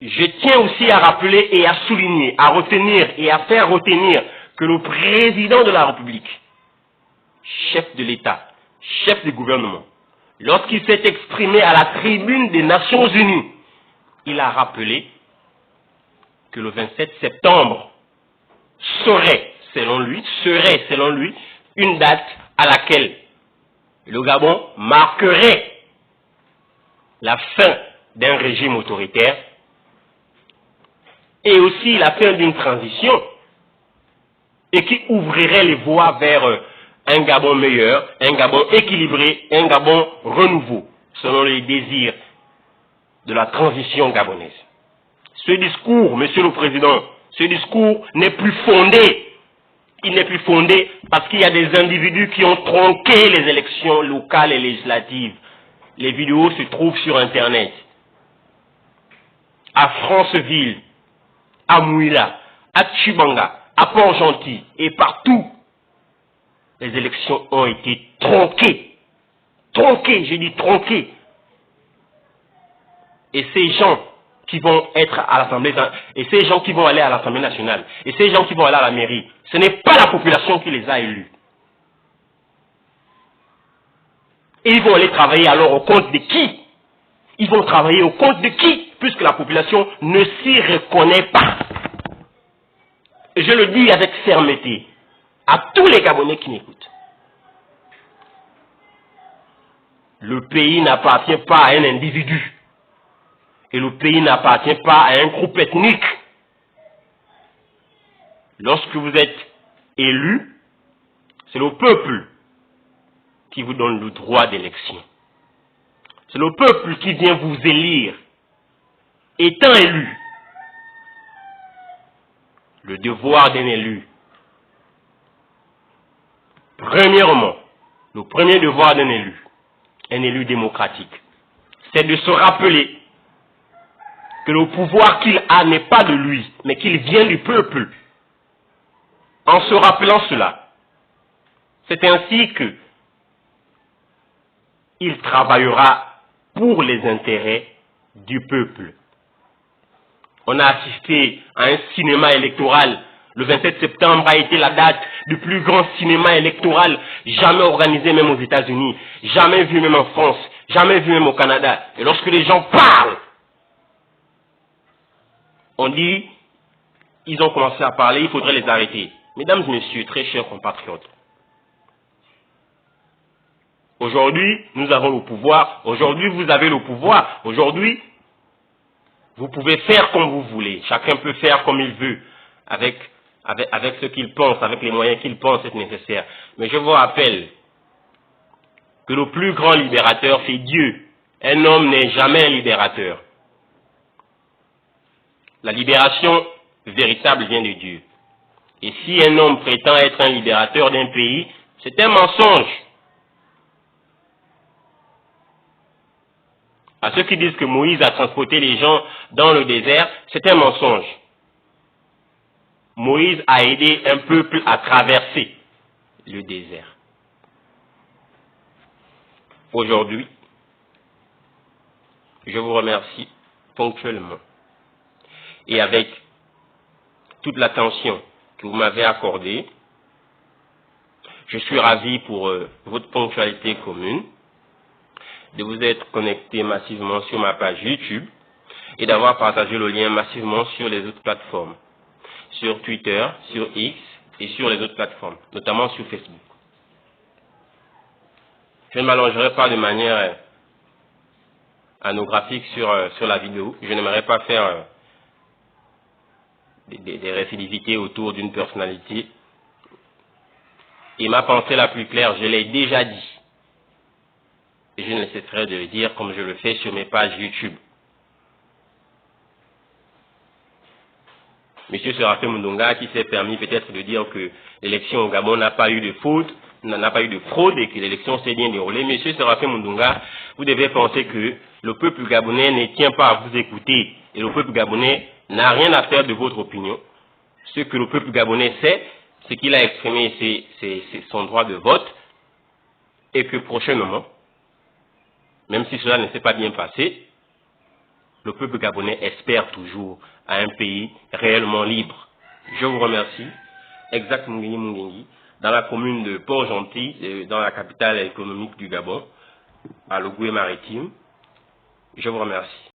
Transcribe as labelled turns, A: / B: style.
A: Je tiens aussi à rappeler et à souligner, à retenir et à faire retenir que le président de la République, chef de l'État, chef du gouvernement, lorsqu'il s'est exprimé à la tribune des Nations Unies, il a rappelé que le 27 septembre serait, selon lui, une date à laquelle le Gabon marquerait la fin d'un régime autoritaire et aussi la fin d'une transition et qui ouvrirait les voies vers un Gabon meilleur, un Gabon équilibré, un Gabon renouveau, selon les désirs de la transition gabonaise. Ce discours, Monsieur le Président, ce discours n'est plus fondé. Il n'est plus fondé parce qu'il y a des individus qui ont tronqué les élections locales et législatives. Les vidéos se trouvent sur Internet. À Franceville, à Mouila, à Tchibanga, à Port-Gentil et partout, les élections ont été tronquées. Tronquées, j'ai dit tronquées. Et ces gens qui vont être à l'Assemblée, et ces gens qui vont aller à l'Assemblée nationale, et ces gens qui vont aller à la mairie, ce n'est pas la population qui les a élus. Et ils vont aller travailler alors au compte de qui? Ils vont travailler au compte de qui? Puisque la population ne s'y reconnaît pas. Et je le dis avec fermeté à tous les Gabonais qui m'écoutent. Le pays n'appartient pas à un individu. Et le pays n'appartient pas à un groupe ethnique. Lorsque vous êtes élu, c'est le peuple qui vous donne le droit d'élection. C'est le peuple qui vient vous élire. Étant élu, le devoir d'un élu, premièrement, le premier devoir d'un élu, un élu démocratique, c'est de se rappeler que le pouvoir qu'il a n'est pas de lui, mais qu'il vient du peuple. En se rappelant cela, c'est ainsi que il travaillera pour les intérêts du peuple. On a assisté à un cinéma électoral. Le 27 septembre a été la date du plus grand cinéma électoral jamais organisé même aux États-Unis, jamais vu même en France, jamais vu même au Canada. Et lorsque les gens parlent, on dit, ils ont commencé à parler, il faudrait les arrêter. Mesdames et messieurs, très chers compatriotes, aujourd'hui, nous avons le pouvoir, aujourd'hui, vous avez le pouvoir, aujourd'hui, vous pouvez faire comme vous voulez, chacun peut faire comme il veut, avec ce qu'il pense, avec les moyens qu'il pense être nécessaires. Mais je vous rappelle que le plus grand libérateur, c'est Dieu. Un homme n'est jamais un libérateur. La libération véritable vient de Dieu. Et si un homme prétend être un libérateur d'un pays, c'est un mensonge. À ceux qui disent que Moïse a transporté les gens dans le désert, c'est un mensonge. Moïse a aidé un peuple à traverser le désert. Aujourd'hui, je vous remercie ponctuellement et avec toute l'attention que vous m'avez accordée. Je suis ravi pour votre ponctualité commune, de vous être connecté massivement sur ma page YouTube et d'avoir partagé le lien massivement sur les autres plateformes, sur Twitter, sur X et sur les autres plateformes, notamment sur Facebook. Je ne m'allongerai pas de manière anographique sur la vidéo. Je n'aimerais pas faire des récidivités autour d'une personnalité. Et ma pensée la plus claire, je l'ai déjà dit. Et je ne cesserai de le dire comme je le fais sur mes pages YouTube. Monsieur Séraphin Mundunga qui s'est permis peut-être de dire que l'élection au Gabon n'a pas eu de faute, n'a pas eu de fraude et que l'élection s'est bien déroulée. Monsieur Séraphin Mundunga, vous devez penser que le peuple gabonais ne tient pas à vous écouter et le peuple gabonais n'a rien à faire de votre opinion. Ce que le peuple gabonais sait, c'est qu'il a exprimé son droit de vote et que prochainement, même si cela ne s'est pas bien passé, le peuple gabonais espère toujours à un pays réellement libre. Je vous remercie. Exact Mungengi Mungengi, dans la commune de Port-Gentil, dans la capitale économique du Gabon, à l'Ogooué maritime. Je vous remercie.